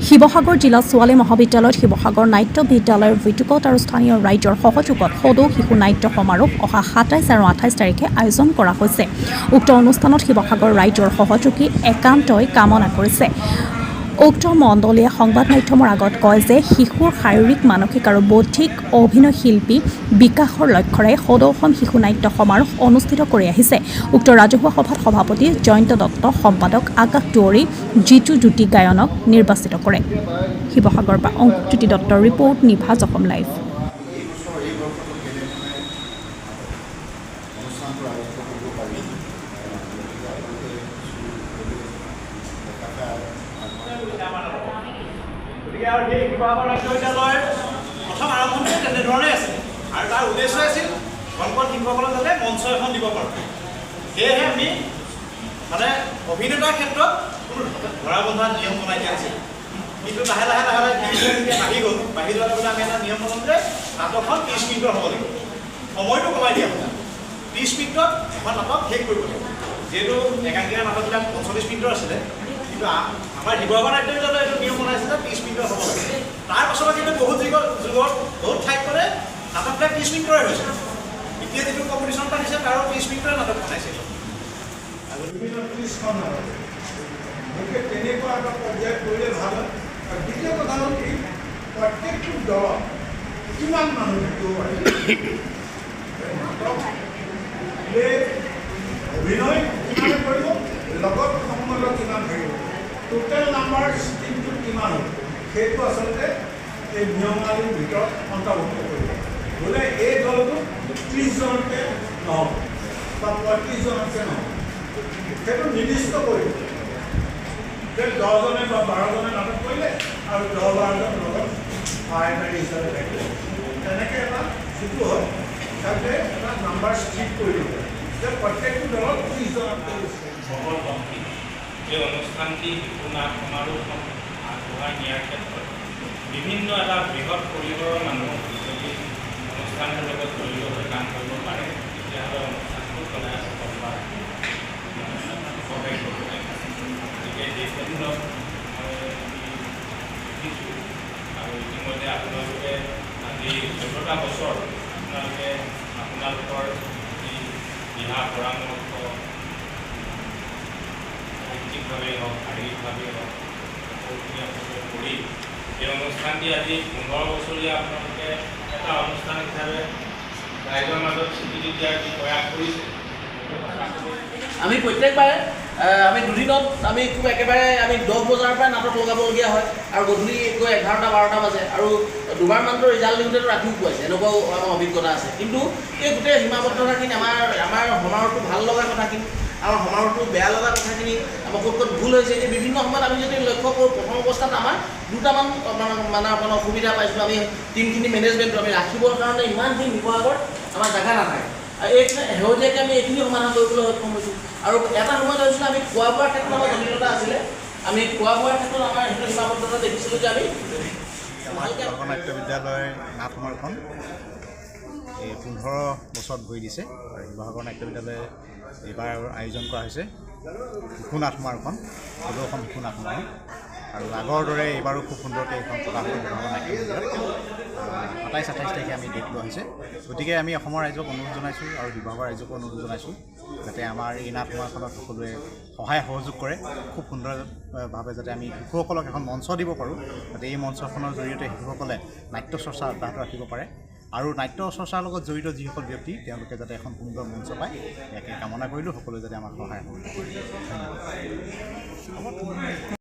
শিৱসাগৰ জিলা ছোৱালী মহাবিদ্যালয়ত শিৱসাগৰ নাট্য বিদ্যালয়ৰ ভিতুকত আৰু স্থানীয় ৰাইজৰ সহযোগত সদৌ শিশু নাট্য সমাৰোহ অহা ২৭ আৰু ২৮ তাৰিখে আয়োজন কৰা হৈছে। উক্ত অনুষ্ঠানত শিৱসাগৰ ৰাইজৰ সহযোগী একান্তই কামনা কৰিছে। উক্ত মণ্ডলীয়ে সংবাদ মাধ্যমৰ আগত কয় যে শিশুৰ শাৰীৰিক মানসিক আৰু বৌদ্ধিক অভিনয় শিল্পী বিকাশৰ লক্ষ্যৰে সদৌ অসম শিশু নাট্য সমাৰোহ অনুষ্ঠিত কৰি আহিছে। উক্ত ৰাজহুৱা সভাত সভাপতি জয়ন্ত দত্ত, সম্পাদক আকাশ দুৱৰী, জিতু জ্যোতি গায়নক নিৰ্বাচিত কৰে। শিৱসাগৰৰ পৰা অংকুৰজ্যোতি দত্তৰ ৰিপৰ্ট, নিভাজ অসম লাইভ। গতিকে আৰু সেই শিৱসাগৰ নাট্য বিদ্যালয়ৰ প্ৰথম আৰম্ভণি তেনেধৰণে আছিল আৰু তাৰ উদ্দেশ্য আছিল কণ কণ শিশুসকলক যাতে মঞ্চ এখন দিব পাৰোঁ। সেয়েহে আমি মানে অভিনেতাৰ ক্ষেত্ৰত কোনো ধৰা বন্ধা নিয়ম বনাই দিয়া আছিল। কিন্তু লাহে লাহে বাঢ়ি যোৱাৰ পিছত আমি এটা নিয়ম বনাম যে নাটকখন 30 মিনিটৰ হ'ব লাগিব। সময়টো কমাই দিয়া হ'ল, 30 মিনিটত এখন নাটক শেষ কৰিব লাগিব। যিহেতু একাংকিকা নাটকবিলাক 45 মিনিটৰ আছিলে, কিন্তু আমাৰ শিৱসাগৰ নাট্য বিদ্যালয়ে এইটো নিয়ম বনাইছিলে 30 মিনিটৰ হ'ব লাগে। তাৰ পাছতো কিন্তু বহুত ঠাইত কৰে নাটকবিলাক 30 মিনিটৰে হৈছে। এতিয়া যিটো কম্পিটিশ্যন পাতিছে তাৰো 30 মিনিটৰে নাটক বনাইছিল। তেনেকুৱা এটা পৰ্যায়ত কৰিলে ভাল হয়। আৰু দ্বিতীয় কথা হ'ল কি, প্ৰত্যেকটো দলত কিমান মানুহ থাকিব পাৰে, নাটক অভিনয় কিমানে কৰিব, লগত সম্বন্ধ কিমান থাকিব, টোটেল নাম্বাৰ টিমটো কিমান হ'ব, সেইটো আচলতে এই নিয়মাৱলীৰ ভিতৰত অন্তৰ্ভুক্ত কৰিব। বোলে এই দলটো 30 জনকৈ নহ'ব বা 35 জনকৈ নহ'ব, সেইটো নিৰ্দিষ্ট কৰিব। 10 জনে বা 12 জনে নাটক কৰিলে আৰু 10-12জন লগত সহায়কাৰী হিচাপে থাকিলে, তেনেকৈ এটা যিটো হয় তাতে এটা নাম্বাৰ ষ্ট্ৰিক কৰি দিব যে প্ৰত্যেকটো দলত 30 জনকৈ এই অনুষ্ঠানটি শিশু নাট সমাৰোহখন আগবঢ়াই নিয়াৰ ক্ষেত্ৰত বিভিন্ন এটা বৃহৎ পৰিসৰৰ মানুহ যদি অনুষ্ঠানটোৰ লগত জড়িত হৈ কাম কৰিব পাৰে, তেতিয়াহ'লে অনুষ্ঠানটো সদায় সফল হোৱাৰ সহায় কৰিব লাগে। গতিকে এই ক্ষেত্ৰত মই শিকিছোঁ আৰু ইতিমধ্যে আপোনালোকে আজি 14টা বছৰ আপোনালোকৰ যি দিহা পৰামৰ্শ সাহিত্যিকভাৱেই হওক, শাৰীৰিকভাৱেই হওক, সকলোখিনি আপোনালোকে কৰি এই অনুষ্ঠানটি আজি 15 বছৰীয়া আপোনালোকে এটা অনুষ্ঠান হিচাপে ৰাইজৰ মাজত স্বীকৃতি দিয়াৰ যি প্ৰয়াস কৰিছে, আমি প্ৰত্যেকবাৰে আমি দুদিনত আমি খুব একেবাৰে আমি 10 বজাৰ পৰাই নাটক লগাবলগীয়া হয় আৰু গধূলি গৈ 11টা-12টা বাজে আৰু দুবাৰমানটো ৰিজাল্ট দিওঁতেতো ৰাতিও পুৱাইছে, এনেকুৱাও আমাৰ অভিজ্ঞতা আছে। কিন্তু এই গোটেই সীমাবদ্ধতাখিনি আমাৰ সমাৰোহটো ভাল লগা কথাখিনি, আমাৰ সমাৰোহটো বেয়া লগা কথাখিনি, আমাৰ ক'ত ক'ত ভুল হৈছে, এই বিভিন্ন সময়ত আমি যদি লক্ষ্য কৰোঁ, প্ৰথম অৱস্থাত আমাৰ দুটামান মানে অসুবিধা পাইছোঁ। আমি টিমখিনি মেনেজমেণ্টটো আমি ৰাখিবৰ কাৰণে ইমানখিনি শিৱসাগৰ আমাৰ জেগা নাথাকে। এইখিনি শেহতীয়াকৈ আমি এইখিনি সমাধান কৰিবলৈ সক্ষম হৈছোঁ। আৰু এটা সময়ত হৈছিলে আমি খোৱা বোৱাৰ ক্ষেত্ৰত আমাৰ জটিলতা আছিলে। আমি খোৱা বোৱাৰ ক্ষেত্ৰত আমাৰ সেইটো সীমাবদ্ধতা দেখিছিলোঁ যে আমি শিৱসাগৰ নাট্য বিদ্যালয়ৰ নাট সমাৰোহখন এই 15 বছৰত ভৰি দিছে আৰু শিৱসাগৰ নাট্য বিদ্যালয়ে এইবাৰ আয়োজন কৰা হৈছে শিশু নাট সমাৰোহখন, সদৌ অসম শিশু নাট সমাৰোহ। আৰু আগৰ দৰে এইবাৰো খুব সুন্দৰকৈ এইখন পতা হ'ব শিৱসাগৰ নাট্য বিদ্যালয়ত। 27-28 তাৰিখে আমি ডেট লোৱা হৈছে। গতিকে আমি অসমৰ ৰাইজক অনুৰোধ জনাইছোঁ আৰু শিৱসাগৰ ৰাইজকো অনুৰোধ জনাইছোঁ যাতে আমাৰ এই নাট সমাৰোহখনত সকলোৱে সহায় সহযোগ কৰে, খুব সুন্দৰভাৱে যাতে আমি শিশুসকলক এখন মঞ্চ দিব পাৰোঁ, যাতে এই মঞ্চখনৰ জৰিয়তে শিশুসকলে নাট্য চৰ্চা অব্যাহত ৰাখিব পাৰে আৰু নাট্য চৰ্চাৰ লগত জড়িত যিসকল ব্যক্তি তেওঁলোকে যাতে এখন সুন্দৰ মঞ্চ পায়, ইয়াকে কামনা কৰিলোঁ। সকলোৱে যাতে আমাক সহায় সহযোগ কৰে। ধন্যবাদ।